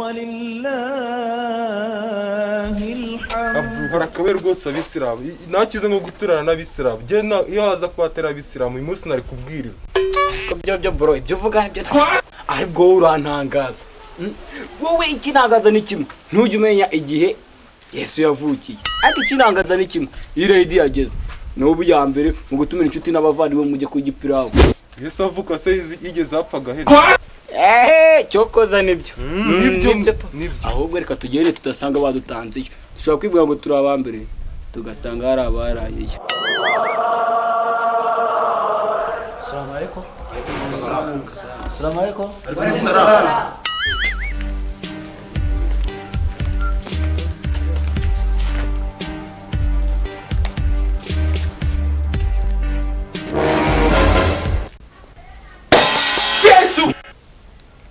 ولله الحمد. harakabaye rwose abisilamu nakize nko guturana n'abisilamu je iyo haza kwatera abisilamu uyu munsi nari kubwirira byo bro ibyo uvuga nibyo ahubwo urantangaza wowe ikinangaza ni kimwe ntujye umenya igihe Yesu yavukiye ariko ikinangaza ni kimwe iredi yageze n'ubu ya mbere mu gutumira inshuti n'abavandimwe mujye kugipiraho Yesu avuka se yigeze apfaga he cyokoza nibyo nibyo ahubwo reka tugere tudasanga badutanze iyo dushobora kwibwira ngo turi abambere tugasanga hari abarayeyo. Assalamu alaikum. Assalamu alaikum.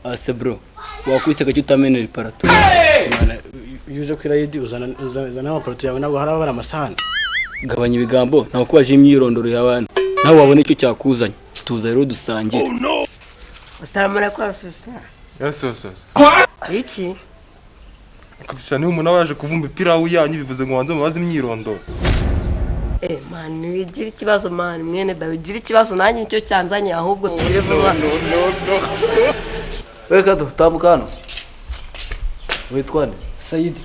Ase bro wakwise gacyo utamena riparato Yuje kwirayidi uzana amaparato yawe nabwo harabara amasahani. gabanya ibigambo ntabwo kubaje imyirondoro y'abandi nawe wabona icyo cyakuzanye tuza rero dusangira. Assalamu alaikum sasa. Yes. Iki? Kuzishana umuntu waje kuvumba ipirawu yanyu bivuze ngo wanze mubaze imyirondoro. Man, wigira ikibazo man, mwene Dawigira ikibazo nanjye nicyo cyanzanye ahubwo tugire vuba. No. Weka tambuka hano. Witwa nde? Saidi.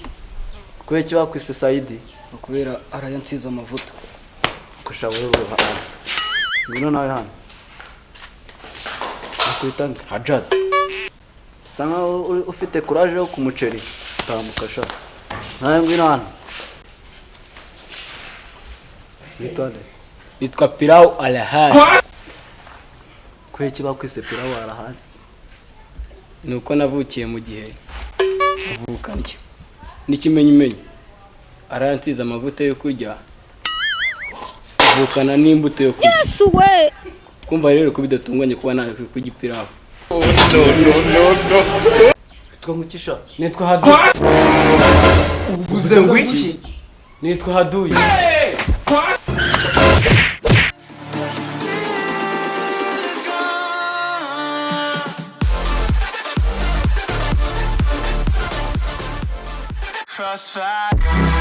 Kwe kiba kwise Saidi. Kubera arayansiza amavuta. Kusha wewe hano. Ngino nawe hano. Akwitanga Hajad. Sanga ufite courage yo kumuceri. Tambuka sha. Nawe ngino hano. Yitwa Pilau Alahari. Kwe kiba kwise Pilau Alahari. Nuko navukiye mu gihe avuka n'ikimenyimenyi aransiza amavuta yo kurya avukana n'imbuto yo kurya. Yes we Kumva rero ko bidatunganye kuba naje kugipiraho. No. Witwa ngukisha. Nitwa Hadu. Uvuze ngo iki? Nitwa Haduyi. Crossfire.